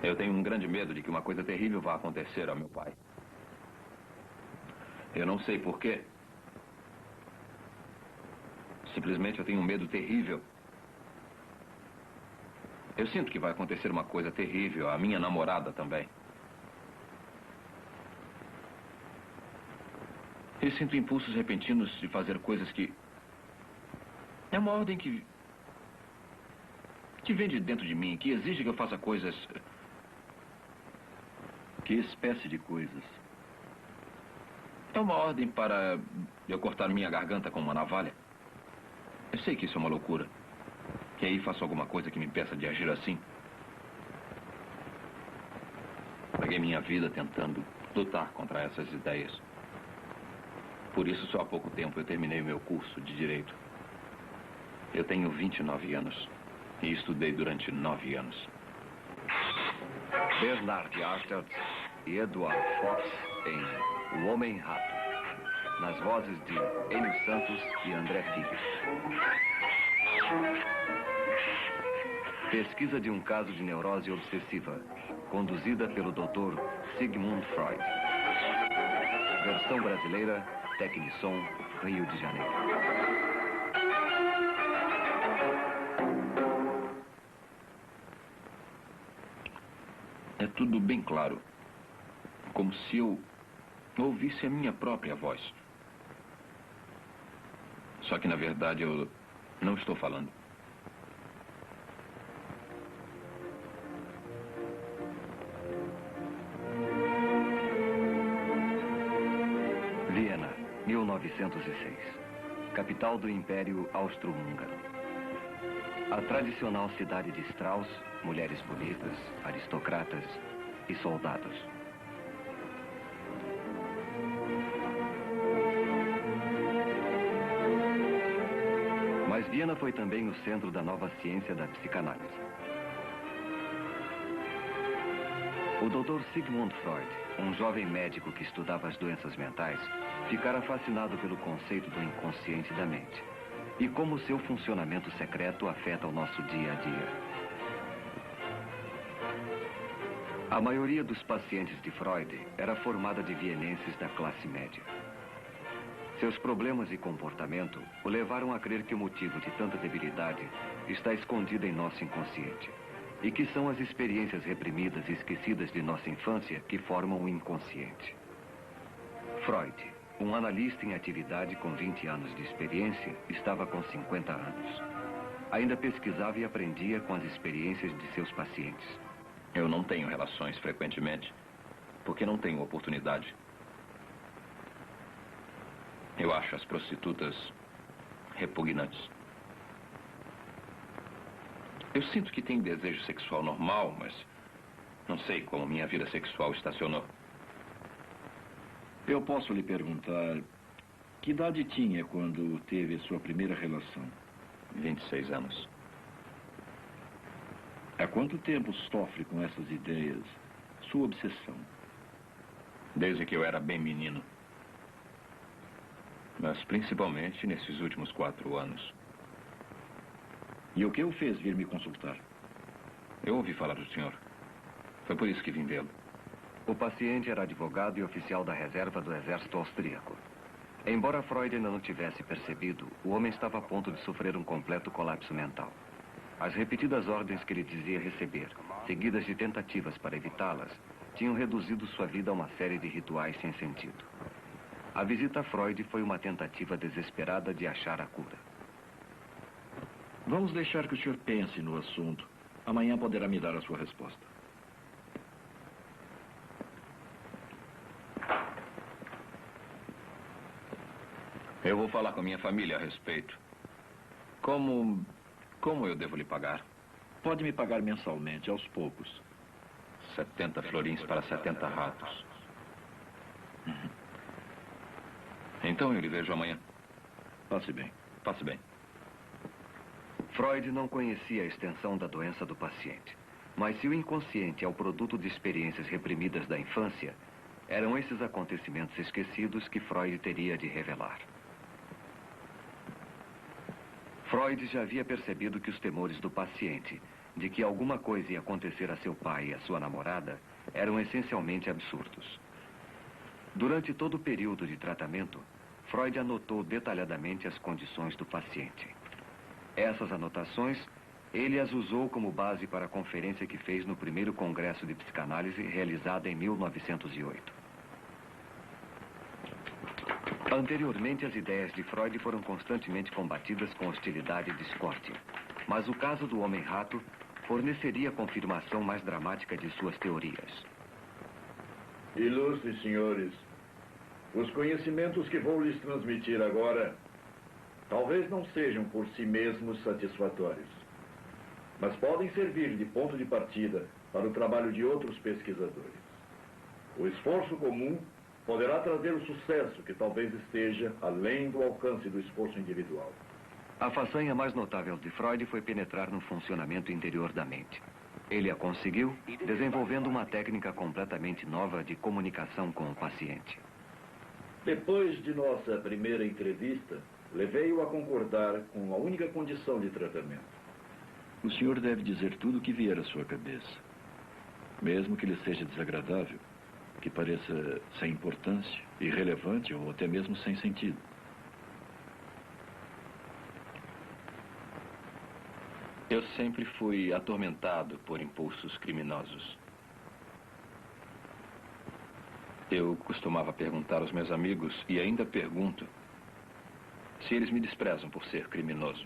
Eu tenho um grande medo de que uma coisa terrível vá acontecer ao meu pai. Eu não sei porquê. Simplesmente eu tenho um medo terrível. Eu sinto que vai acontecer uma coisa terrível à minha namorada também. Eu sinto impulsos repentinos de fazer coisas que... É uma ordem que vem de dentro de mim, que exige que eu faça coisas... Que espécie de coisas? É uma ordem para eu cortar minha garganta com uma navalha. Eu sei que isso é uma loucura. Que aí faço alguma coisa que me impeça de agir assim. Paguei minha vida tentando lutar contra essas ideias. Por isso, só há pouco tempo eu terminei o meu curso de Direito. Eu tenho 29 anos e estudei durante 9 anos. Bernard Artaud e Edward Fox em O Homem-Rato, nas vozes de Enio Santos e André Figues. Pesquisa de um caso de neurose obsessiva, conduzida pelo Dr. Sigmund Freud. Versão brasileira, Tecnissom, Rio de Janeiro. É tudo bem claro. Como se eu ouvisse a minha própria voz. Só que, na verdade, eu não estou falando. Viena, 1906. Capital do Império Austro-Húngaro. A tradicional cidade de Strauss, mulheres bonitas, aristocratas e soldados. Mas Viena foi também o centro da nova ciência da psicanálise. O Dr. Sigmund Freud, um jovem médico que estudava as doenças mentais, ficara fascinado pelo conceito do inconsciente da mente e como seu funcionamento secreto afeta o nosso dia a dia. A maioria dos pacientes de Freud era formada de vienenses da classe média. Seus problemas e comportamento o levaram a crer que o motivo de tanta debilidade está escondido em nosso inconsciente e que são as experiências reprimidas e esquecidas de nossa infância que formam o inconsciente. Freud, um analista em atividade com 20 anos de experiência, estava com 50 anos. Ainda pesquisava e aprendia com as experiências de seus pacientes. Eu não tenho relações frequentemente, porque não tenho oportunidade. Eu acho as prostitutas repugnantes. Eu sinto que tenho desejo sexual normal, mas não sei como minha vida sexual estacionou. Eu posso lhe perguntar, que idade tinha quando teve a sua primeira relação? 26 anos. Há quanto tempo sofre com essas ideias, sua obsessão? Desde que eu era bem menino. Mas principalmente nesses últimos 4 anos. E o que o fez vir me consultar? Eu ouvi falar do senhor. Foi por isso que vim vê-lo. O paciente era advogado e oficial da reserva do exército austríaco. Embora Freud ainda não tivesse percebido, o homem estava a ponto de sofrer um completo colapso mental. As repetidas ordens que ele dizia receber, seguidas de tentativas para evitá-las, tinham reduzido sua vida a uma série de rituais sem sentido. A visita a Freud foi uma tentativa desesperada de achar a cura. Vamos deixar que o senhor pense no assunto. Amanhã poderá me dar a sua resposta. Eu vou falar com a minha família a respeito. Como eu devo lhe pagar? Pode me pagar mensalmente, aos poucos. 70 florins para 70 ratos. Então eu lhe vejo amanhã. Passe bem. Passe bem. Freud não conhecia a extensão da doença do paciente. Mas se o inconsciente é o produto de experiências reprimidas da infância, eram esses acontecimentos esquecidos que Freud teria de revelar. Freud já havia percebido que os temores do paciente de que alguma coisa ia acontecer a seu pai e a sua namorada eram essencialmente absurdos. Durante todo o período de tratamento, Freud anotou detalhadamente as condições do paciente. Essas anotações, ele as usou como base para a conferência que fez no primeiro congresso de psicanálise realizada em 1908. Anteriormente, as ideias de Freud foram constantemente combatidas com hostilidade e discórdia. Mas o caso do homem-rato forneceria a confirmação mais dramática de suas teorias. Ilustres senhores, os conhecimentos que vou lhes transmitir agora talvez não sejam por si mesmos satisfatórios, mas podem servir de ponto de partida para o trabalho de outros pesquisadores. O esforço comum poderá trazer o sucesso que talvez esteja além do alcance do esforço individual. A façanha mais notável de Freud foi penetrar no funcionamento interior da mente. Ele a conseguiu desenvolvendo uma técnica completamente nova de comunicação com o paciente. Depois de nossa primeira entrevista, levei-o a concordar com a única condição de tratamento. O senhor deve dizer tudo o que vier à sua cabeça. Mesmo que lhe seja desagradável, que pareça sem importância, irrelevante ou até mesmo sem sentido. Eu sempre fui atormentado por impulsos criminosos. Eu costumava perguntar aos meus amigos, e ainda pergunto, se eles me desprezam por ser criminoso.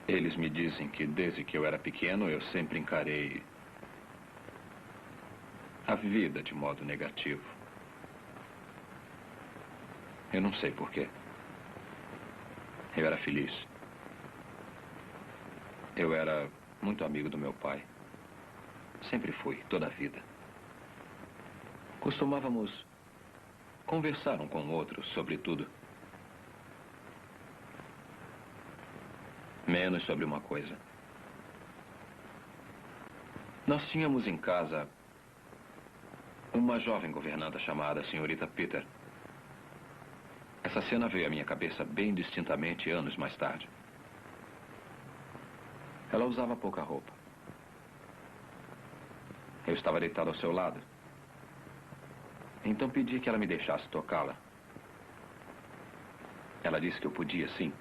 Eles me dizem que desde que eu era pequeno, eu sempre encarei a vida de modo negativo. Eu não sei porquê. Eu era feliz. Eu era muito amigo do meu pai. Sempre fui, toda a vida. Costumávamos conversar um com o outro sobre tudo. Menos sobre uma coisa. Nós tínhamos em casa uma jovem governanta chamada Senhorita Peter. Essa cena veio à minha cabeça bem distintamente anos mais tarde. Ela usava pouca roupa. Eu estava deitado ao seu lado. Então pedi que ela me deixasse tocá-la. Ela disse que eu podia, sim.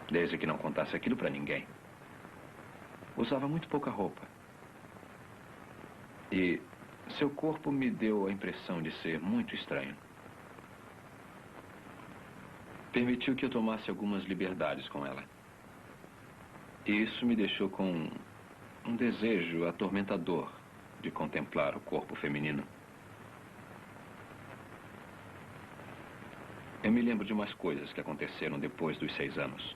Desde que não contasse aquilo para ninguém. Usava muito pouca roupa. E seu corpo me deu a impressão de ser muito estranho. Permitiu que eu tomasse algumas liberdades com ela. E isso me deixou com um desejo atormentador de contemplar o corpo feminino. Eu me lembro de umas coisas que aconteceram depois dos 6 anos.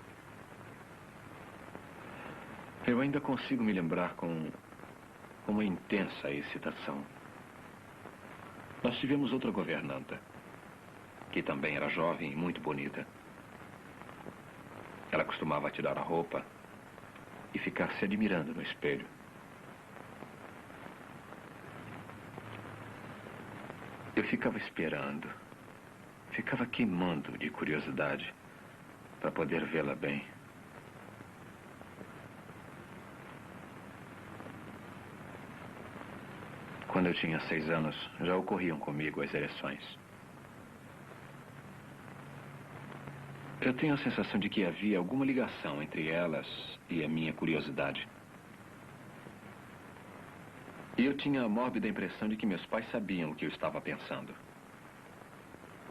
Eu ainda consigo me lembrar com uma intensa excitação. Nós tivemos outra governanta, que também era jovem e muito bonita. Ela costumava tirar a roupa e ficar se admirando no espelho. Eu ficava esperando, ficava queimando de curiosidade para poder vê-la bem. Quando eu tinha 6 anos, já ocorriam comigo as ereções. Eu tenho a sensação de que havia alguma ligação entre elas e a minha curiosidade. E eu tinha a mórbida impressão de que meus pais sabiam o que eu estava pensando.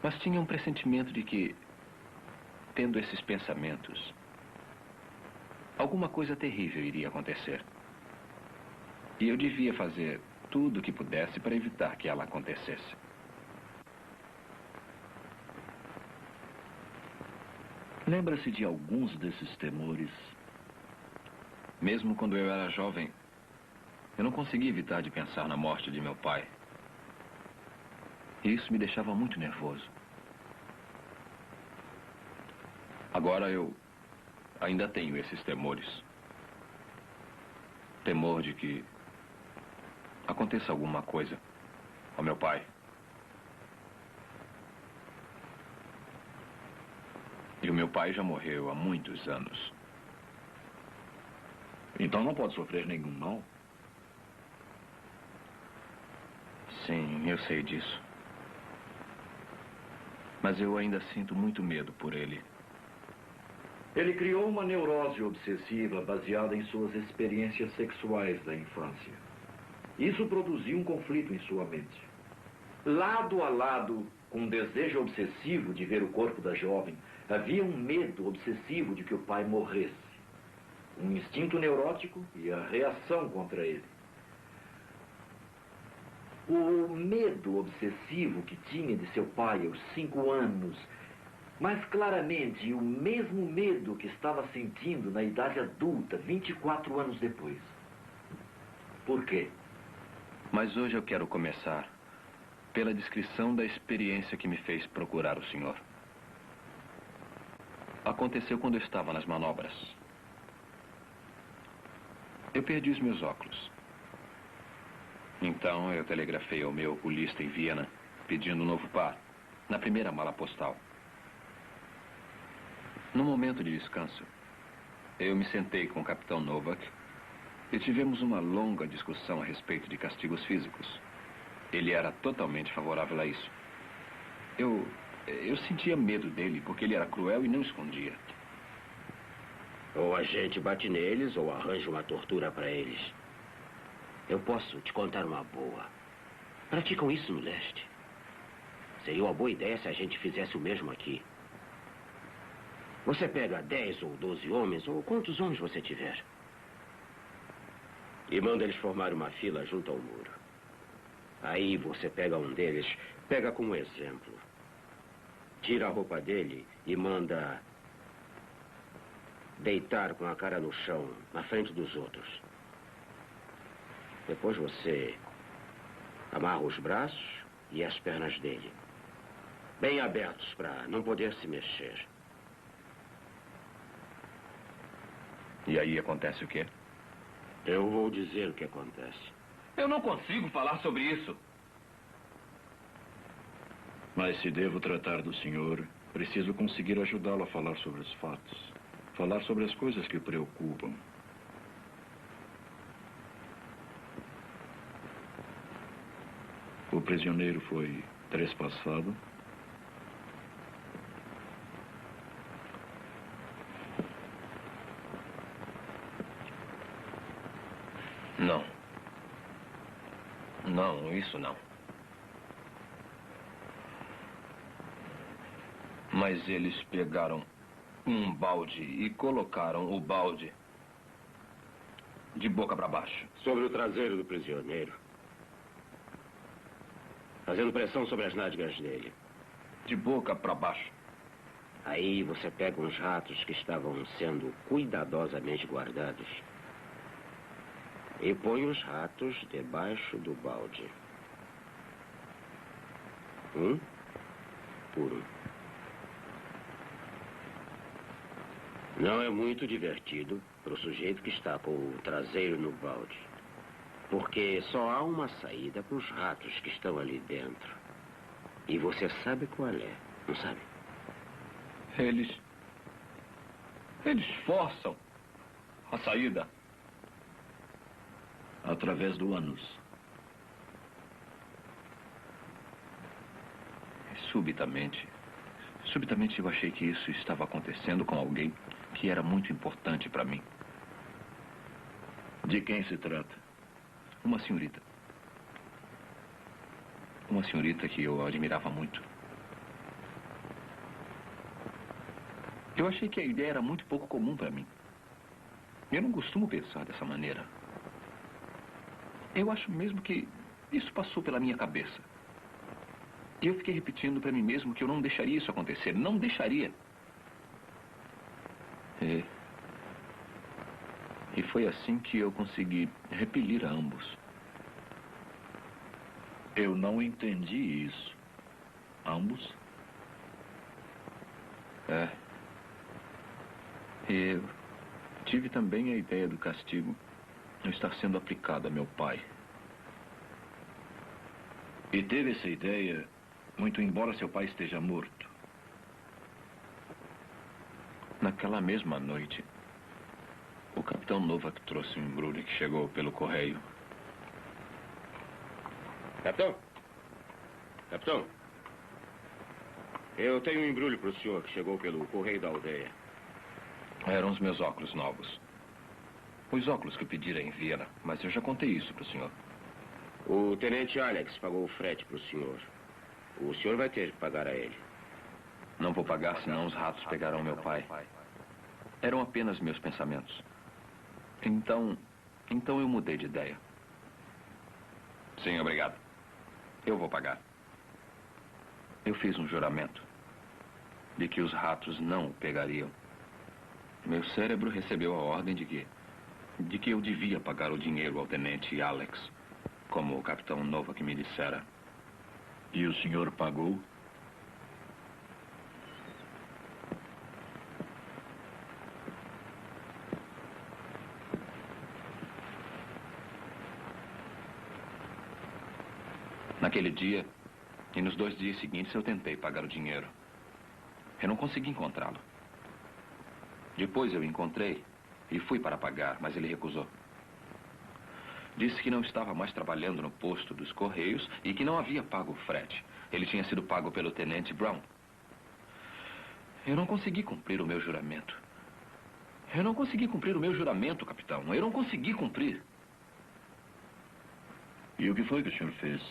Mas tinha um pressentimento de que, tendo esses pensamentos, alguma coisa terrível iria acontecer. E eu devia fazer tudo o que pudesse para evitar que ela acontecesse. Lembra-se de alguns desses temores? Mesmo quando eu era jovem, eu não conseguia evitar de pensar na morte de meu pai. E isso me deixava muito nervoso. Agora eu ainda tenho esses temores. Temor de que aconteça alguma coisa ao meu pai. E o meu pai já morreu há muitos anos. Então não pode sofrer nenhum mal? Sim, eu sei disso. Mas eu ainda sinto muito medo por ele. Ele criou uma neurose obsessiva baseada em suas experiências sexuais da infância. Isso produziu um conflito em sua mente. Lado a lado com um desejo obsessivo de ver o corpo da jovem, havia um medo obsessivo de que o pai morresse. Um instinto neurótico e a reação contra ele. O medo obsessivo que tinha de seu pai aos 5 anos, mas claramente o mesmo medo que estava sentindo na idade adulta, 24 anos depois. Por quê? Mas hoje eu quero começar pela descrição da experiência que me fez procurar o senhor. Aconteceu quando eu estava nas manobras. Eu perdi os meus óculos. Então eu telegrafei ao meu oculista em Viena, pedindo um novo par, na primeira mala postal. No momento de descanso, eu me sentei com o capitão Novak e tivemos uma longa discussão a respeito de castigos físicos. Ele era totalmente favorável a isso. Eu sentia medo dele, porque ele era cruel e não escondia. Ou a gente bate neles, ou arranja uma tortura para eles. Eu posso te contar uma boa. Praticam isso no leste. Seria uma boa ideia se a gente fizesse o mesmo aqui. Você pega 10 ou 12 homens, ou quantos homens você tiver, e manda eles formar uma fila junto ao muro. Aí você pega um deles, pega como exemplo, tira a roupa dele e manda deitar com a cara no chão, na frente dos outros. Depois você amarra os braços e as pernas dele, bem abertos para não poder se mexer. E aí acontece o quê? Eu vou dizer o que acontece. Eu não consigo falar sobre isso. Mas se devo tratar do senhor, preciso conseguir ajudá-lo a falar sobre os fatos. Falar sobre as coisas que o preocupam. O prisioneiro foi trespassado. Não. Não, isso não. Mas eles pegaram um balde e colocaram o balde de boca para baixo. Sobre o traseiro do prisioneiro. Fazendo pressão sobre as nádegas dele. De boca para baixo. Aí você pega uns ratos que estavam sendo cuidadosamente guardados e põe os ratos debaixo do balde. Um por um. Não é muito divertido para o sujeito que está com o traseiro no balde, porque só há uma saída para os ratos que estão ali dentro. E você sabe qual é, não sabe? Eles forçam a saída. Através do ânus. Subitamente eu achei que isso estava acontecendo com alguém que era muito importante para mim. De quem se trata? Uma senhorita. Uma senhorita que eu admirava muito. Eu achei que a ideia era muito pouco comum para mim. Eu não costumo pensar dessa maneira. Eu acho mesmo que isso passou pela minha cabeça. E eu fiquei repetindo para mim mesmo que eu não deixaria isso acontecer. Não deixaria. E foi assim que eu consegui repelir a ambos. Eu não entendi isso. Ambos? Eu tive também a ideia do castigo não estar sendo aplicado a meu pai. E teve essa ideia, muito embora seu pai esteja morto. naquela mesma noite, o capitão Novak trouxe um embrulho que chegou pelo correio. Capitão? Capitão? Eu tenho um embrulho para o senhor que chegou pelo correio da aldeia. Eram os meus óculos novos. Os óculos que eu pedira em Viena, mas eu já contei isso para o senhor. O tenente Alex pagou o frete para o senhor. O senhor vai ter que pagar a ele. Não vou pagar, senão os ratos pegarão meu pai. Eram apenas meus pensamentos. Então eu mudei de ideia. Sim, obrigado. Eu vou pagar. Eu fiz um juramento de que os ratos não o pegariam. Meu cérebro recebeu a ordem de que eu devia pagar o dinheiro ao tenente Alex, como o capitão Novak me dissera. E o senhor pagou? Naquele dia, e nos 2 dias seguintes, eu tentei pagar o dinheiro. Eu não consegui encontrá-lo. Depois eu encontrei e fui para pagar, mas ele recusou. Disse que não estava mais trabalhando no posto dos Correios e que não havia pago o frete. Ele tinha sido pago pelo tenente Brown. Eu não consegui cumprir o meu juramento. Eu não consegui cumprir o meu juramento, capitão. Eu não consegui cumprir. E o que foi que o senhor fez?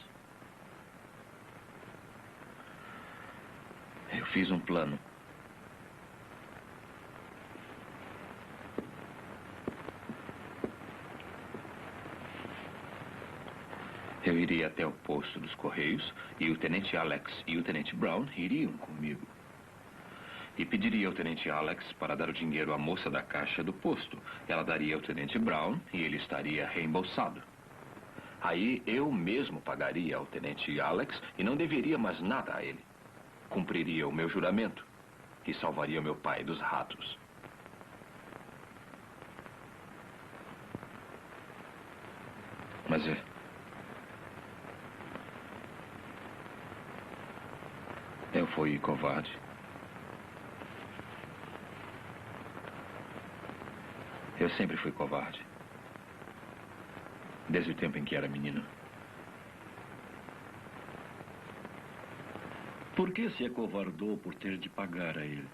Eu fiz um plano. Eu iria até o posto dos Correios e o tenente Alex e o tenente Brown iriam comigo. E pediria ao tenente Alex para dar o dinheiro à moça da caixa do posto. Ela daria ao tenente Brown e ele estaria reembolsado. Aí eu mesmo pagaria ao tenente Alex e não deveria mais nada a ele. Cumpriria o meu juramento e salvaria meu pai dos ratos. Mas eu fui covarde. Eu sempre fui covarde. Desde o tempo em que era menino. Por que se acovardou por ter de pagar a ele?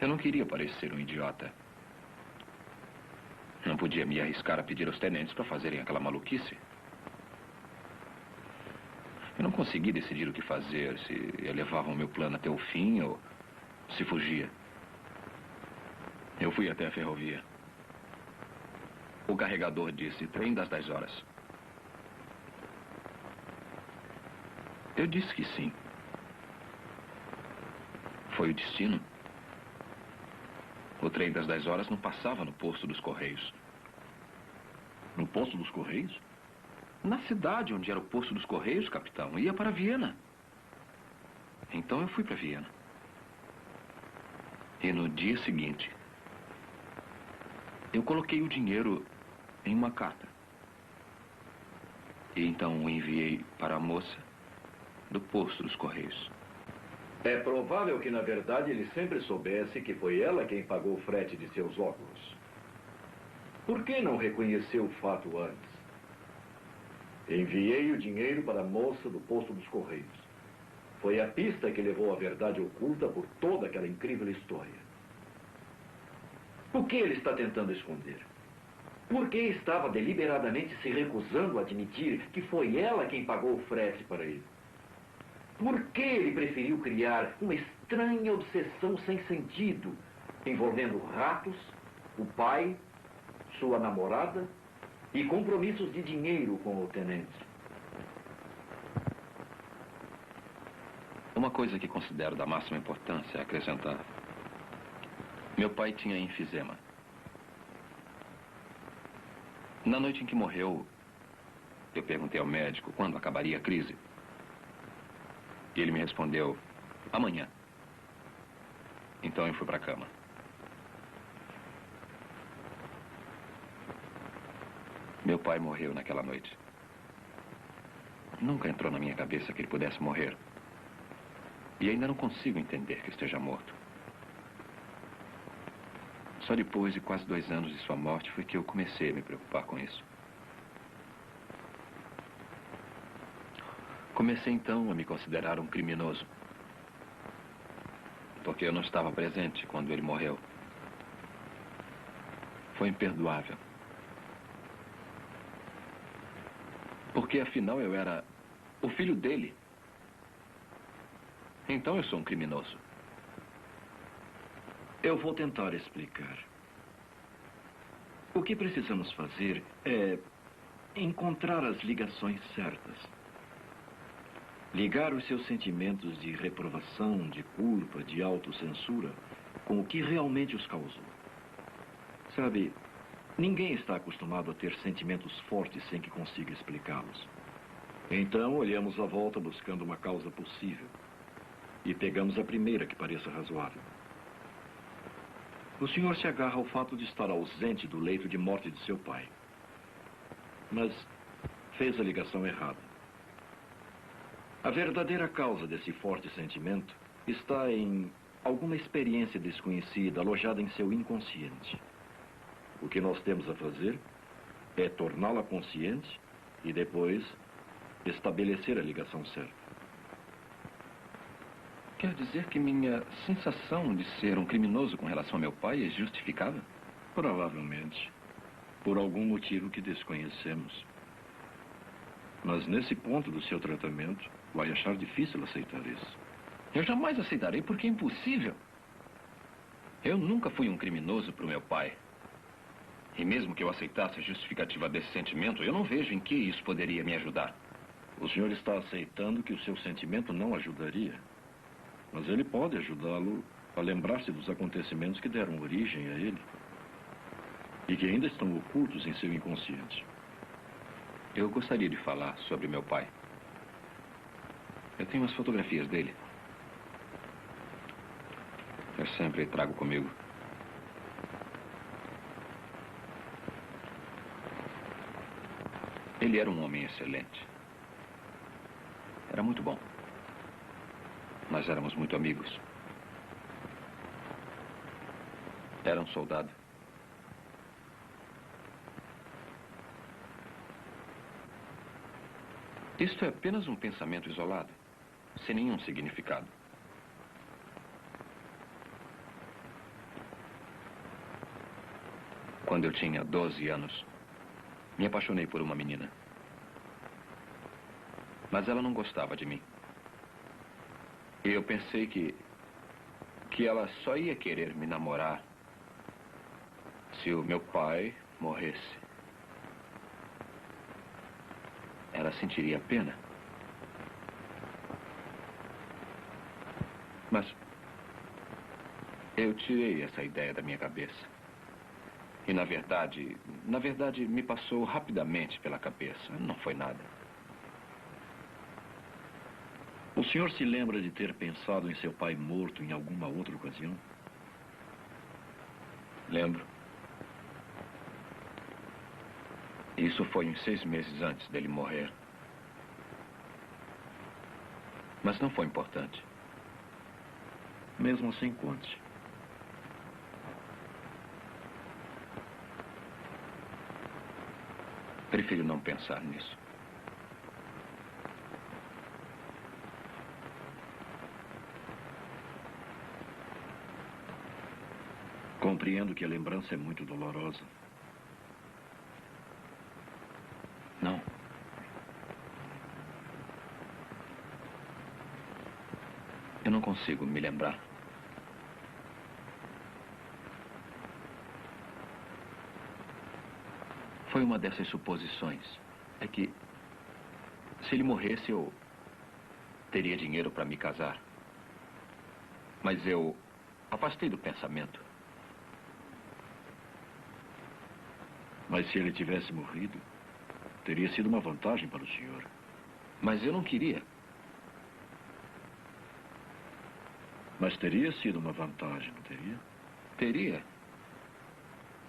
Eu não queria parecer um idiota. Não podia me arriscar a pedir aos tenentes para fazerem aquela maluquice. Eu não consegui decidir o que fazer, se levavam o meu plano até o fim ou se fugia. Eu fui até a ferrovia. O carregador disse trem das 10 horas. Eu disse que sim. Foi o destino. O trem das 10 horas não passava no posto dos Correios. No posto dos Correios? Na cidade onde era o posto dos Correios, capitão. Ia para Viena. Então eu fui para Viena. E no dia seguinte, eu coloquei o dinheiro em uma carta. E então o enviei para a moça do posto dos Correios. É provável que, na verdade, ele sempre soubesse que foi ela quem pagou o frete de seus óculos. Por que não reconheceu o fato antes? Enviei o dinheiro para a moça do posto dos Correios. Foi a pista que levou à verdade oculta por toda aquela incrível história. O que ele está tentando esconder? Por que estava deliberadamente se recusando a admitir que foi ela quem pagou o frete para ele? Por que ele preferiu criar uma estranha obsessão sem sentido, envolvendo ratos, o pai, sua namorada e compromissos de dinheiro com o tenente? Uma coisa que considero da máxima importância é acrescentar. Meu pai tinha enfisema. Na noite em que morreu, eu perguntei ao médico quando acabaria a crise. E ele me respondeu, amanhã. Então eu fui para a cama. Meu pai morreu naquela noite. Nunca entrou na minha cabeça que ele pudesse morrer. E ainda não consigo entender que esteja morto. Só depois de quase 2 anos de sua morte foi que eu comecei a me preocupar com isso. Comecei então a me considerar um criminoso. Porque eu não estava presente quando ele morreu. Foi imperdoável. Porque afinal eu era o filho dele. Então eu sou um criminoso. Eu vou tentar explicar. O que precisamos fazer é encontrar as ligações certas. Ligar os seus sentimentos de reprovação, de culpa, de autocensura com o que realmente os causou. Sabe, ninguém está acostumado a ter sentimentos fortes sem que consiga explicá-los. Então, olhamos à volta buscando uma causa possível. E pegamos a primeira que pareça razoável. O senhor se agarra ao fato de estar ausente do leito de morte de seu pai. Mas fez a ligação errada. A verdadeira causa desse forte sentimento está em alguma experiência desconhecida alojada em seu inconsciente. O que nós temos a fazer é torná-la consciente e depois estabelecer a ligação certa. Quer dizer que minha sensação de ser um criminoso com relação ao meu pai é justificável? Provavelmente. Por algum motivo que desconhecemos. Mas nesse ponto do seu tratamento, vai achar difícil aceitar isso. Eu jamais aceitarei porque é impossível. Eu nunca fui um criminoso para o meu pai. E mesmo que eu aceitasse a justificativa desse sentimento, eu não vejo em que isso poderia me ajudar. O senhor está aceitando que o seu sentimento não ajudaria. Mas ele pode ajudá-lo a lembrar-se dos acontecimentos que deram origem a ele. E que ainda estão ocultos em seu inconsciente. Eu gostaria de falar sobre meu pai. Eu tenho as fotografias dele. Eu sempre trago comigo. Ele era um homem excelente. Era muito bom. Nós éramos muito amigos. Era um soldado. Isto é apenas um pensamento isolado, sem nenhum significado. Quando eu tinha 12 anos, me apaixonei por uma menina. Mas ela não gostava de mim. E eu pensei que ela só ia querer me namorar se o meu pai morresse. Ela sentiria pena. Mas eu tirei essa ideia da minha cabeça. E na verdade, me passou rapidamente pela cabeça. Não foi nada. O senhor se lembra de ter pensado em seu pai morto em alguma outra ocasião? Lembro. Isso foi uns 6 meses antes dele morrer. Mas não foi importante. Mesmo assim, conte. Prefiro não pensar nisso. Compreendo que a lembrança é muito dolorosa. Não. Eu não consigo me lembrar. Foi uma dessas suposições. É que, se ele morresse, eu teria dinheiro para me casar. Mas eu afastei do pensamento. Mas se ele tivesse morrido, teria sido uma vantagem para o senhor. Mas eu não queria. Mas teria sido uma vantagem, não teria? Teria.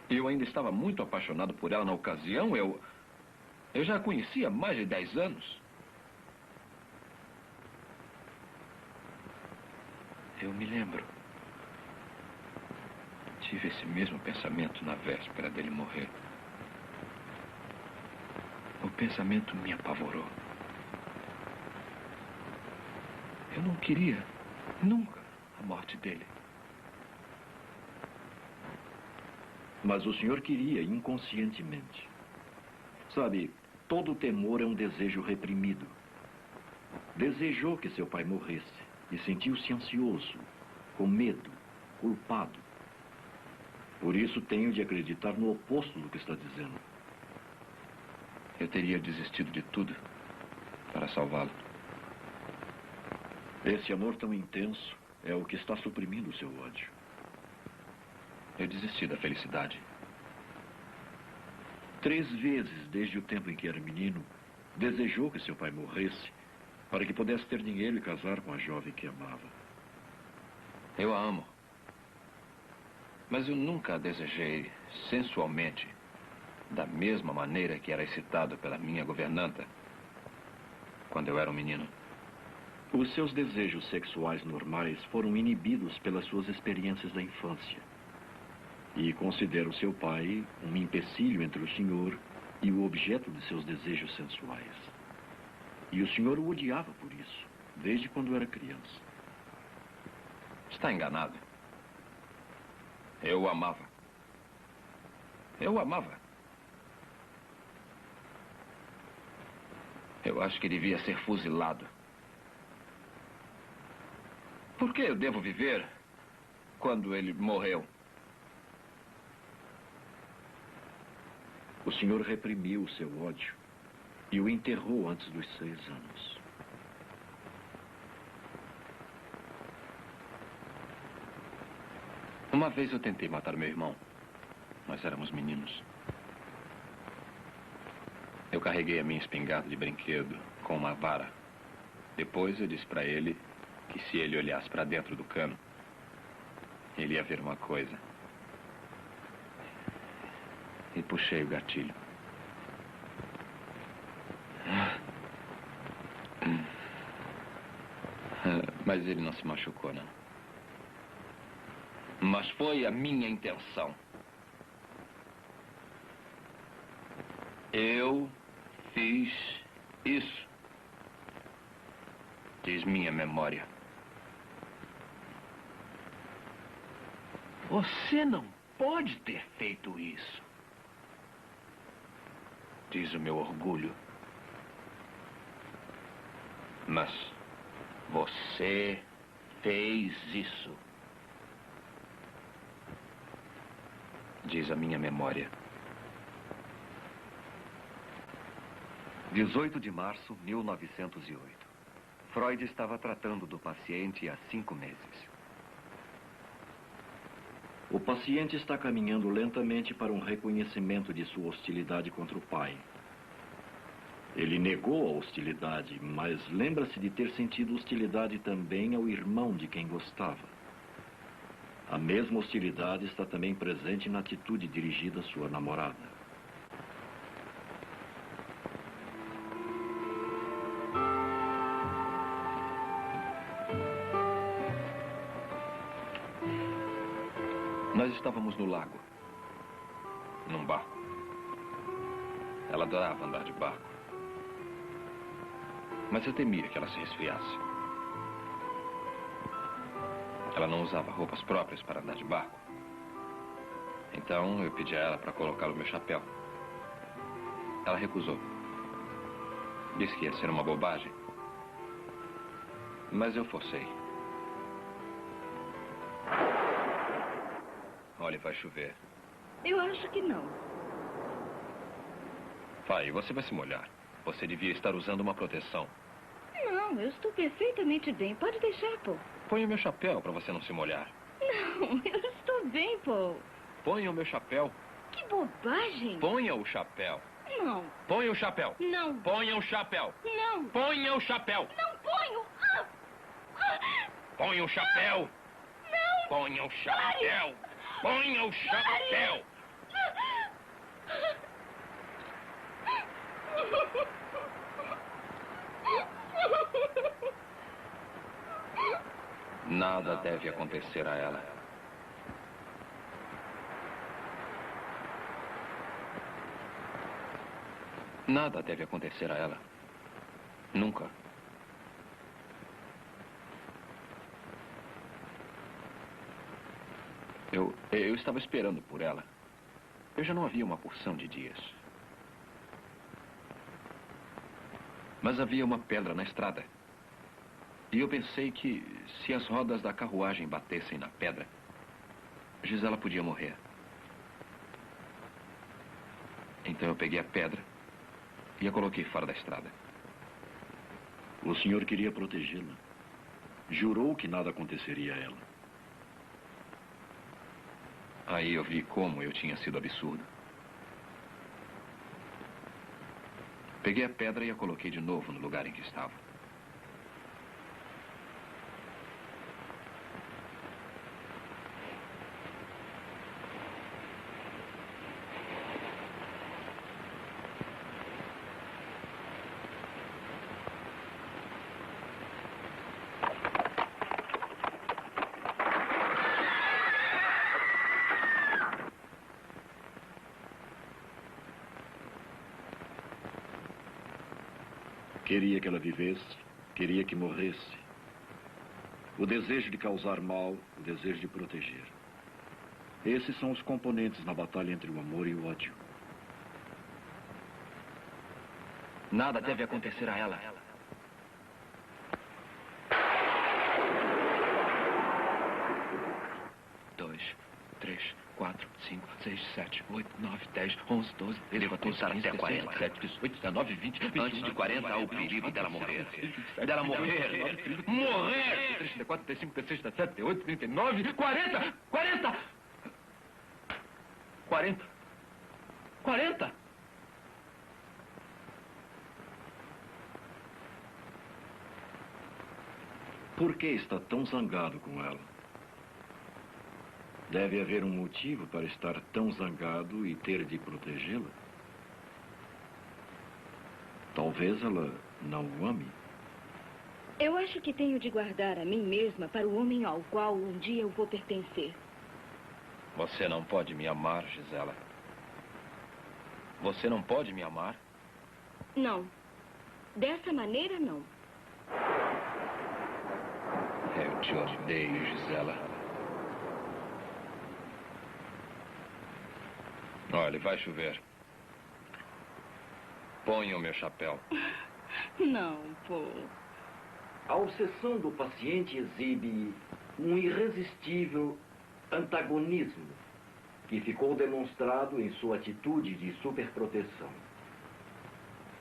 Eu ainda estava muito apaixonado por ela na ocasião. Eu já a conhecia há mais de 10 anos. Eu me lembro. Tive esse mesmo pensamento na véspera dele morrer. O pensamento me apavorou. Eu não queria, nunca, a morte dele. Mas o senhor queria inconscientemente. Sabe, todo temor é um desejo reprimido. Desejou que seu pai morresse e sentiu-se ansioso, com medo, culpado. Por isso tenho de acreditar no oposto do que está dizendo. Eu teria desistido de tudo para salvá-lo. Esse amor tão intenso é o que está suprimindo o seu ódio. Eu desisti da felicidade. 3 vezes desde o tempo em que era menino, desejou que seu pai morresse para que pudesse ter dinheiro e casar com a jovem que amava. Eu a amo. Mas eu nunca a desejei sensualmente, da mesma maneira que era excitado pela minha governanta quando eu era um menino. Os seus desejos sexuais normais foram inibidos pelas suas experiências da infância. E considera o seu pai um empecilho entre o senhor e o objeto de seus desejos sensuais. E o senhor o odiava por isso, desde quando era criança. Está enganado. Eu o amava. Eu o amava. Eu acho que devia ser fuzilado. Por que eu devo viver quando ele morreu? O senhor reprimiu o seu ódio e o enterrou antes dos 6 anos. Uma vez eu tentei matar meu irmão. Nós éramos meninos. Eu carreguei a minha espingarda de brinquedo com uma vara. Depois eu disse para ele que se ele olhasse para dentro do cano, ele ia ver uma coisa. E puxei o gatilho. Mas ele não se machucou, não. Mas foi a minha intenção. Eu fiz isso. Diz minha memória. Você não pode ter feito isso. Diz o meu orgulho. Mas você fez isso. Diz a minha memória. 18 de março de 1908. Freud estava tratando do paciente há 5 meses. O paciente está caminhando lentamente para um reconhecimento de sua hostilidade contra o pai. Ele negou a hostilidade, mas lembra-se de ter sentido hostilidade também ao irmão de quem gostava. A mesma hostilidade está também presente na atitude dirigida à sua namorada. Nós estávamos no lago, num barco. Ela adorava andar de barco. Mas eu temia que ela se resfriasse. Ela não usava roupas próprias para andar de barco. Então eu pedi a ela para colocar o meu chapéu. Ela recusou. Disse que ia ser uma bobagem. Mas eu forcei. Olha, vai chover. Eu acho que não. Vai, você vai se molhar. Você devia estar usando uma proteção. Não, eu estou perfeitamente bem. Pode deixar, Paul. Põe o meu chapéu para você não se molhar. Não, eu estou bem, Paul. Ponha o meu chapéu. Que bobagem. Ponha o chapéu. Não. Ponha o chapéu. Não. Ponha o chapéu. Não. Ponha o chapéu. Não ponho. Ponha o chapéu. Não. Ponha o chapéu. Ponha o chapéu. Nada deve acontecer a ela. Nada deve acontecer a ela. Nunca. Eu estava esperando por ela. Eu já não havia uma porção de dias. Mas havia uma pedra na estrada. E eu pensei que se as rodas da carruagem batessem na pedra, Gisela podia morrer. Então eu peguei a pedra e a coloquei fora da estrada. O senhor queria protegê-la. Jurou que nada aconteceria a ela. Aí eu vi como eu tinha sido absurdo. Peguei a pedra e a coloquei de novo no lugar em que estava. Queria que ela vivesse, queria que morresse. O desejo de causar mal, o desejo de proteger. Esses são os componentes na batalha entre o amor e o ódio. Nada deve acontecer a ela. Dois, 3, 4, 5, 6, 7, 8, 9, 10, 11, 12, 13, 14, 15, 16, 17, 18, 19, 20, 21, antes de 40 há o perigo dela morrer. Dela morrer. Morrer! 34, 35, 36, 37, 38, 39, 40! 40! 40! 40! Por que está tão zangado com ela? Deve haver um motivo para estar tão zangado e ter de protegê-la. Talvez ela não o ame. Eu acho que tenho de guardar a mim mesma para o homem ao qual um dia eu vou pertencer. Você não pode me amar, Gisela. Você não pode me amar? Não. Dessa maneira, não. Eu te odeio, Gisela. Olha, vai chover. Ponha o meu chapéu. Não, Paul. A obsessão do paciente exibe um irresistível antagonismo que ficou demonstrado em sua atitude de superproteção.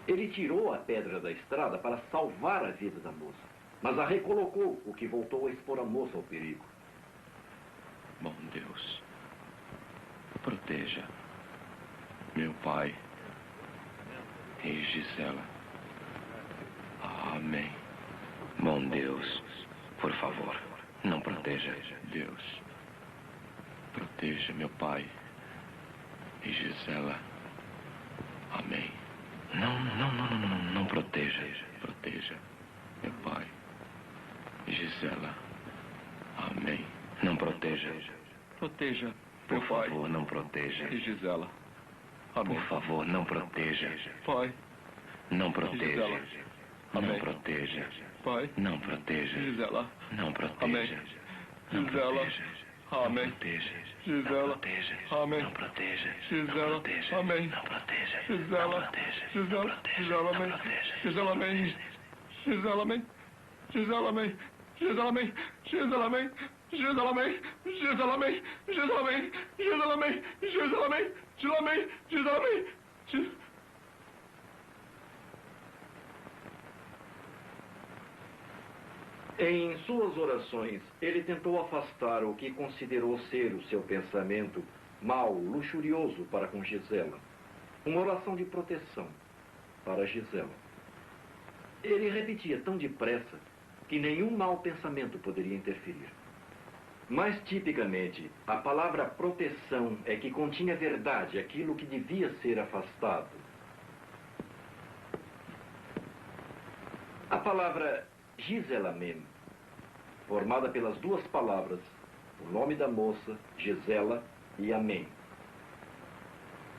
Ele tirou a pedra da estrada para salvar a vida da moça, mas a recolocou, o que voltou a expor a moça ao perigo. Bom Deus, proteja meu pai e Gisela. Amém. Bom Deus, por favor, não proteja. Deus, proteja meu pai e Gisela. Amém. Não proteja. Proteja meu pai e Gisela. Amém. Não proteja. Proteja meu pai. Por favor, não proteja. E Gisela. Amém. Por favor, não proteja. Pai. Não proteja. Não proteja. Pai. Não proteja. Gisela. Não proteja. Não proteja. Amém. Gisela. Amém. Não proteja. Gisela. Amém. Não proteja. Gisela. Gisela. Gisela. Amém. Gisela. Amém. Gisela. Amém. Gisela. Amém. Gisela. Amém. Gisela. Amém. Gisela. Amém. Gisela. Amém. Gisela. Amém. Gisela. Amém. Gisela. Amém. Gisela. Amém. Gisela. Amém. Em suas orações, ele tentou afastar o que considerou ser o seu pensamento mau, luxurioso para com Gisela. Uma oração de proteção para Gisela. Ele repetia tão depressa que nenhum mau pensamento poderia interferir. Mais tipicamente, a palavra proteção é que continha verdade, aquilo que devia ser afastado. A palavra Gisela mesmo formada pelas duas palavras, o nome da moça, Gisela, e amém.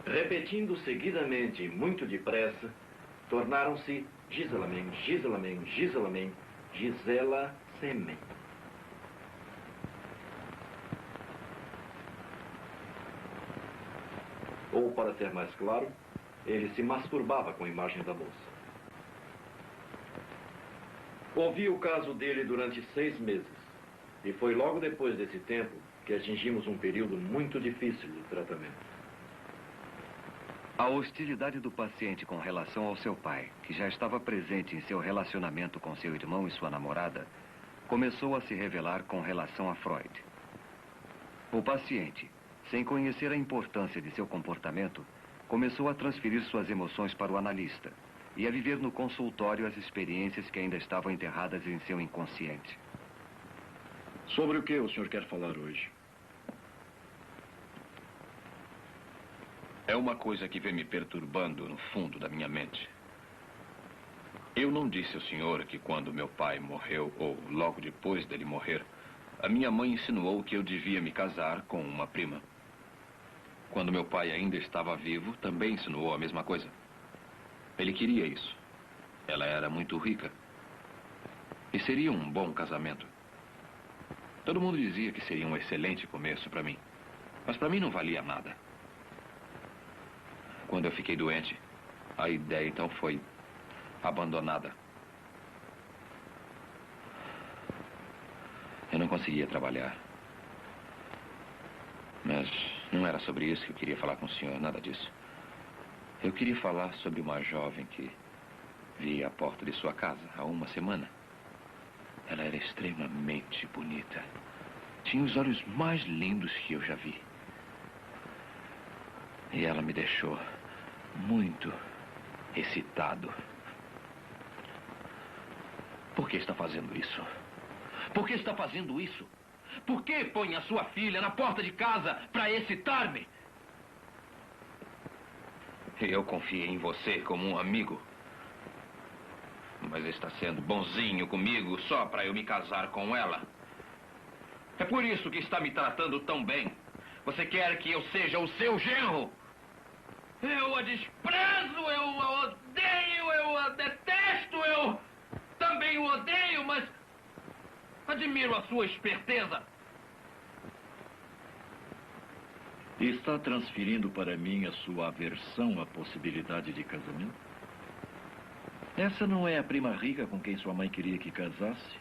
Repetindo seguidamente e muito depressa, tornaram-se Giselamen, Giselamen, Giselamen, Gisela Semen. Ou, para ser mais claro, ele se masturbava com a imagem da moça. Ouvi o caso dele durante 6 meses. E foi logo depois desse tempo que atingimos um período muito difícil de tratamento. A hostilidade do paciente com relação ao seu pai, que já estava presente em seu relacionamento com seu irmão e sua namorada, começou a se revelar com relação a Freud. O paciente, sem conhecer a importância de seu comportamento, começou a transferir suas emoções para o analista e a viver no consultório as experiências que ainda estavam enterradas em seu inconsciente. Sobre o que o senhor quer falar hoje? É uma coisa que vem me perturbando no fundo da minha mente. Eu não disse ao senhor que quando meu pai morreu, ou logo depois dele morrer, a minha mãe insinuou que eu devia me casar com uma prima. Quando meu pai ainda estava vivo, também insinuou a mesma coisa. Ele queria isso. Ela era muito rica. E seria um bom casamento. Todo mundo dizia que seria um excelente começo para mim. Mas para mim não valia nada. Quando eu fiquei doente, a ideia então foi abandonada. Eu não conseguia trabalhar. Mas não era sobre isso que eu queria falar com o senhor, nada disso. Eu queria falar sobre uma jovem que vi à porta de sua casa há uma semana. Ela era extremamente bonita. Tinha os olhos mais lindos que eu já vi. E ela me deixou muito excitado. Por que está fazendo isso? Por que está fazendo isso? Por que põe a sua filha na porta de casa para excitar-me? Eu confiei em você como um amigo. Mas está sendo bonzinho comigo só para eu me casar com ela. É por isso que está me tratando tão bem. Você quer que eu seja o seu genro? Eu a desprezo, eu a odeio, eu a detesto, eu também o odeio, mas admiro a sua esperteza. Está transferindo para mim a sua aversão à possibilidade de casamento? Essa não é a prima rica com quem sua mãe queria que casasse?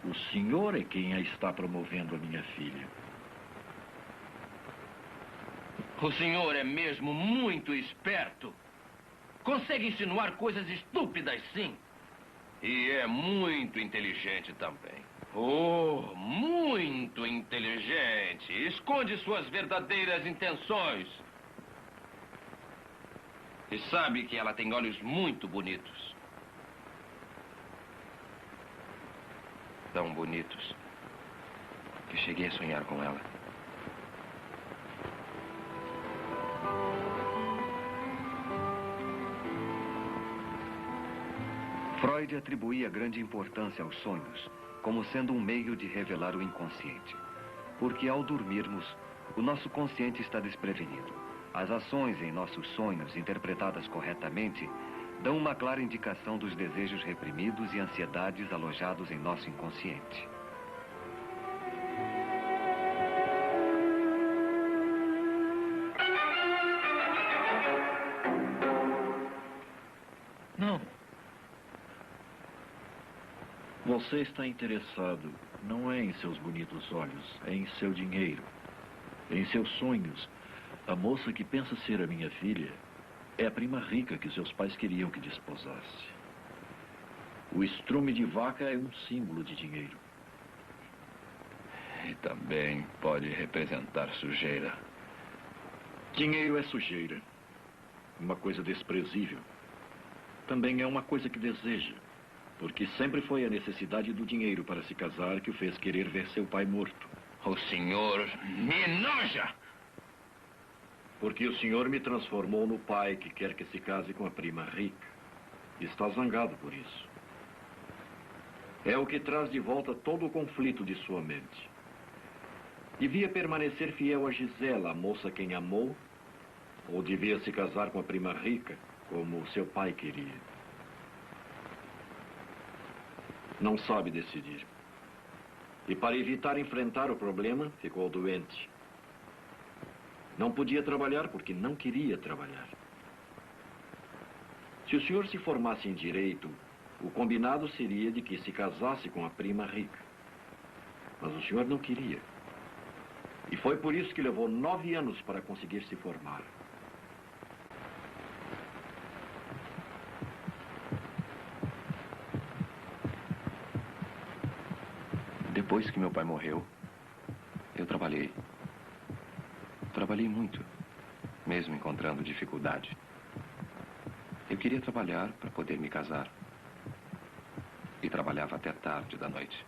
O senhor é quem a está promovendo a minha filha. O senhor é mesmo muito esperto. Consegue insinuar coisas estúpidas, sim. E é muito inteligente também. Oh, muito inteligente. Esconde suas verdadeiras intenções. E sabe que ela tem olhos muito bonitos. Tão bonitos que cheguei a sonhar com ela. Freud atribuía grande importância aos sonhos, como sendo um meio de revelar o inconsciente. Porque ao dormirmos, o nosso consciente está desprevenido. As ações em nossos sonhos, interpretadas corretamente, dão uma clara indicação dos desejos reprimidos e ansiedades alojados em nosso inconsciente. Não. Você está interessado não é em seus bonitos olhos, é em seu dinheiro, em seus sonhos. A moça que pensa ser a minha filha é a prima rica que seus pais queriam que desposasse. O estrume de vaca é um símbolo de dinheiro. E também pode representar sujeira. Dinheiro é sujeira. Uma coisa desprezível. Também é uma coisa que deseja. Porque sempre foi a necessidade do dinheiro para se casar que o fez querer ver seu pai morto. O senhor me enoja! Porque o senhor me transformou no pai que quer que se case com a prima rica. Está zangado por isso. É o que traz de volta todo o conflito de sua mente. Devia permanecer fiel a Gisela, a moça quem amou, ou devia se casar com a prima rica, como seu pai queria? Não sabe decidir. E para evitar enfrentar o problema, ficou doente. Não podia trabalhar porque não queria trabalhar. Se o senhor se formasse em direito, o combinado seria de que se casasse com a prima rica. Mas o senhor não queria. E foi por isso que levou 9 anos para conseguir se formar. Depois que meu pai morreu, eu trabalhei. Trabalhei muito, mesmo encontrando dificuldade. Eu queria trabalhar para poder me casar. E trabalhava até tarde da noite.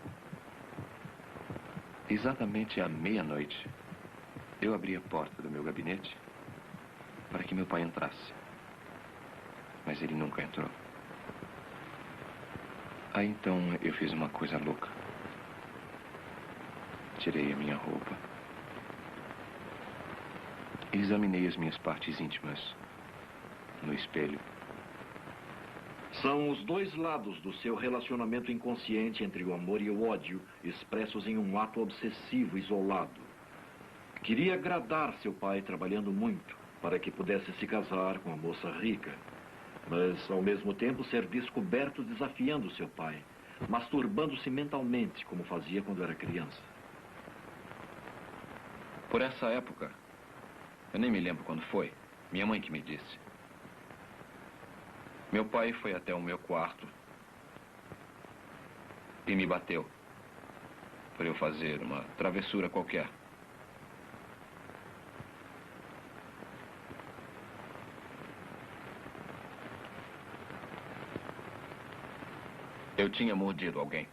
Exatamente à meia-noite, eu abri a porta do meu gabinete para que meu pai entrasse. Mas ele nunca entrou. Aí então eu fiz uma coisa louca. Tirei a minha roupa. E examinei as minhas partes íntimas no espelho. São os dois lados do seu relacionamento inconsciente entre o amor e o ódio, expressos em um ato obsessivo isolado. Queria agradar seu pai trabalhando muito, para que pudesse se casar com a moça rica, mas ao mesmo tempo ser descoberto desafiando seu pai, masturbando-se mentalmente, como fazia quando era criança. Por essa época, eu nem me lembro quando foi, minha mãe que me disse. Meu pai foi até o meu quarto e me bateu por eu fazer uma travessura qualquer. Eu tinha mordido alguém.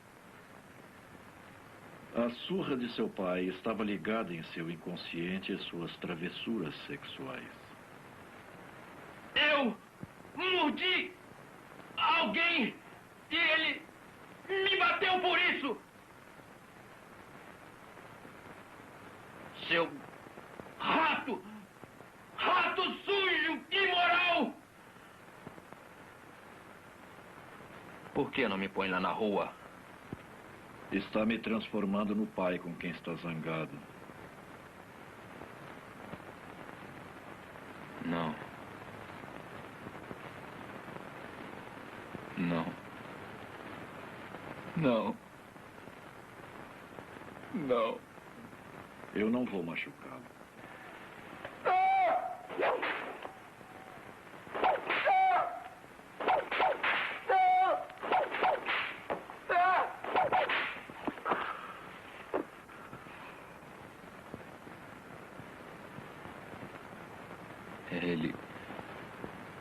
A surra de seu pai estava ligada em seu inconsciente às suas travessuras sexuais. Eu mordi alguém e ele me bateu por isso. Seu rato! Rato sujo, imoral! Por que não me põe lá na rua? Está me transformando no pai com quem está zangado. Não. Não. Não. Não. Eu não vou machucá-lo.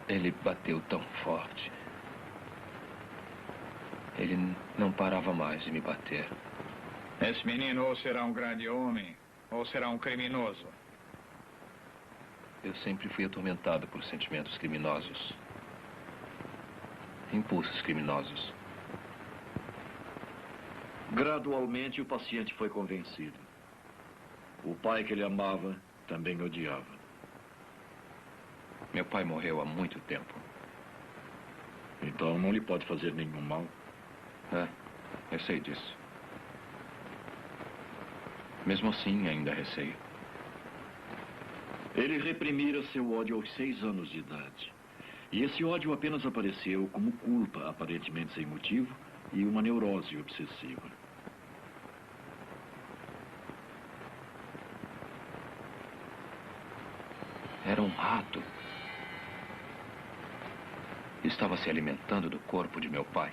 Ele bateu tão forte. Ele não parava mais de me bater. Esse menino ou será um grande homem, ou será um criminoso. Eu sempre fui atormentado por sentimentos criminosos. Impulsos criminosos. Gradualmente, o paciente foi convencido. O pai que ele amava também odiava. Meu pai morreu há muito tempo. Então não lhe pode fazer nenhum mal. É, eu sei disso. Mesmo assim, ainda receio. Ele reprimira seu ódio aos 6 anos de idade. E esse ódio apenas apareceu como culpa, aparentemente sem motivo, e uma neurose obsessiva. Era um rato. Estava se alimentando do corpo de meu pai.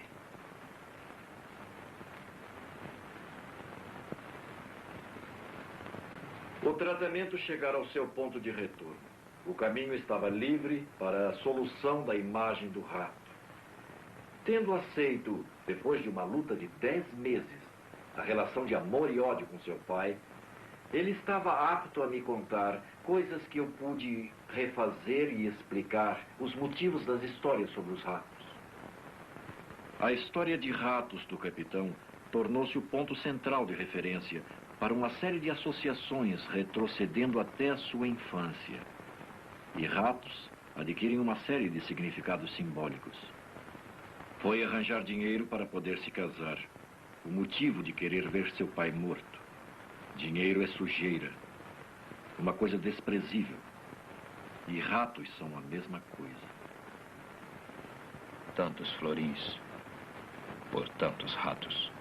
O tratamento chegara ao seu ponto de retorno. O caminho estava livre para a solução da imagem do rato. Tendo aceito, depois de uma luta de 10 meses, a relação de amor e ódio com seu pai, ele estava apto a me contar coisas que eu pude refazer e explicar os motivos das histórias sobre os ratos. A história de ratos do capitão tornou-se o ponto central de referência para uma série de associações retrocedendo até a sua infância. E ratos adquirem uma série de significados simbólicos. Foi arranjar dinheiro para poder se casar. O motivo de querer ver seu pai morto. Dinheiro é sujeira. Uma coisa desprezível. E ratos são a mesma coisa. Tantos florins por tantos ratos.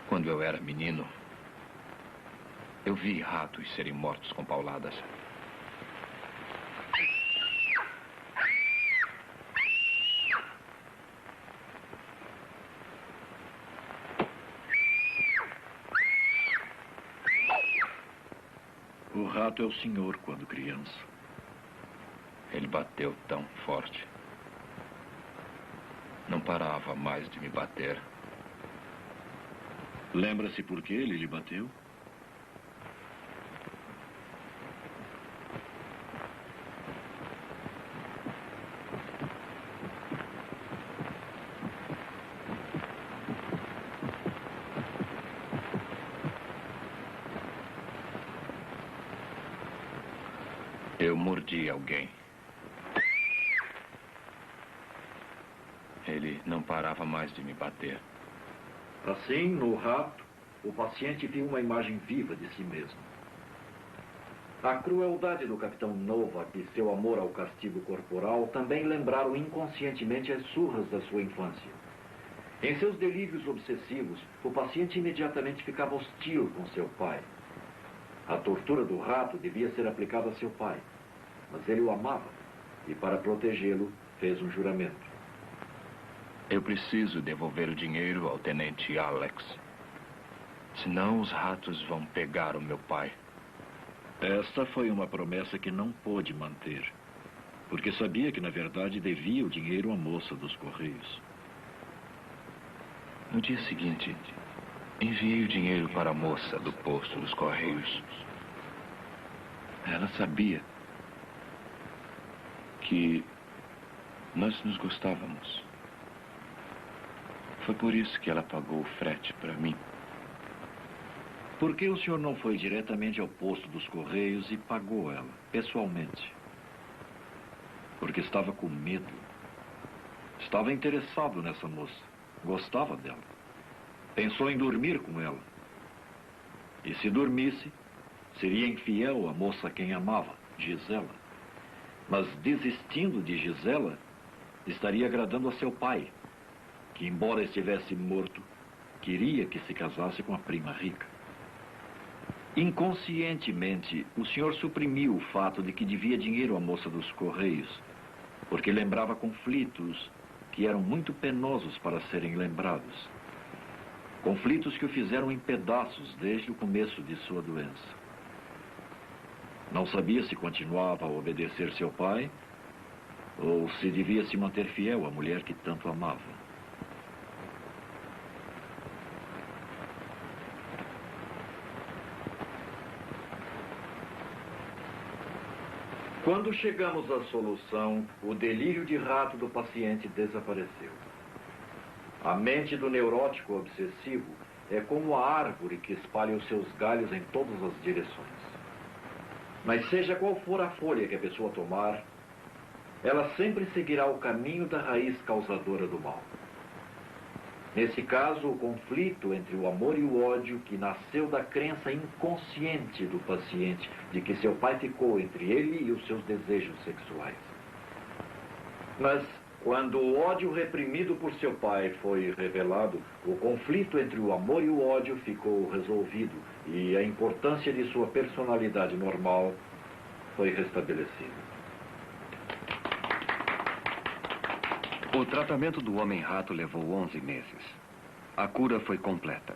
Quando eu era menino, eu vi ratos serem mortos com pauladas. O rato é o senhor quando criança. Ele bateu tão forte. Não parava mais de me bater. Lembra-se por que ele lhe bateu? Eu mordi alguém. Ele não parava mais de me bater. Assim, no rato, o paciente viu uma imagem viva de si mesmo. A crueldade do capitão Novak e seu amor ao castigo corporal também lembraram inconscientemente as surras da sua infância. Em seus delírios obsessivos, o paciente imediatamente ficava hostil com seu pai. A tortura do rato devia ser aplicada a seu pai, mas ele o amava e, para protegê-lo, fez um juramento. Eu preciso devolver o dinheiro ao tenente Alex. Senão os ratos vão pegar o meu pai. Esta foi uma promessa que não pôde manter, porque sabia que, na verdade, devia o dinheiro à moça dos Correios. No dia seguinte, enviei o dinheiro para a moça do posto dos Correios. Ela sabia que nós nos gostávamos. Foi por isso que ela pagou o frete para mim. Por que o senhor não foi diretamente ao posto dos Correios e pagou ela, pessoalmente? Porque estava com medo. Estava interessado nessa moça. Gostava dela. Pensou em dormir com ela. E se dormisse, seria infiel à moça a quem amava, Gisela. Mas desistindo de Gisela, estaria agradando a seu pai, que, embora estivesse morto, queria que se casasse com a prima rica. Inconscientemente, o senhor suprimiu o fato de que devia dinheiro à moça dos Correios, porque lembrava conflitos que eram muito penosos para serem lembrados. Conflitos que o fizeram em pedaços desde o começo de sua doença. Não sabia se continuava a obedecer seu pai ou se devia se manter fiel à mulher que tanto amava. Quando chegamos à solução, o delírio de rato do paciente desapareceu. A mente do neurótico obsessivo é como a árvore que espalha os seus galhos em todas as direções. Mas seja qual for a folha que a pessoa tomar, ela sempre seguirá o caminho da raiz causadora do mal. Nesse caso, o conflito entre o amor e o ódio que nasceu da crença inconsciente do paciente de que seu pai ficou entre ele e os seus desejos sexuais. Mas, quando o ódio reprimido por seu pai foi revelado, o conflito entre o amor e o ódio ficou resolvido e a importância de sua personalidade normal foi restabelecida. O tratamento do homem-rato levou 11 meses. A cura foi completa.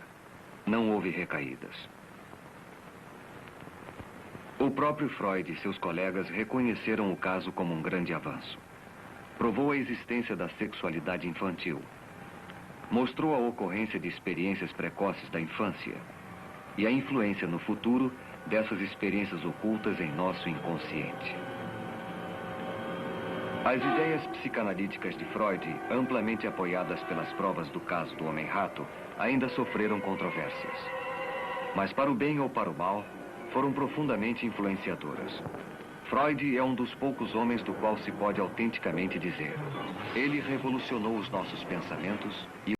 Não houve recaídas. O próprio Freud e seus colegas reconheceram o caso como um grande avanço. Provou a existência da sexualidade infantil. Mostrou a ocorrência de experiências precoces da infância e a influência no futuro dessas experiências ocultas em nosso inconsciente. As ideias psicanalíticas de Freud, amplamente apoiadas pelas provas do caso do homem-rato, ainda sofreram controvérsias. Mas para o bem ou para o mal, foram profundamente influenciadoras. Freud é um dos poucos homens do qual se pode autenticamente dizer: ele revolucionou os nossos pensamentos e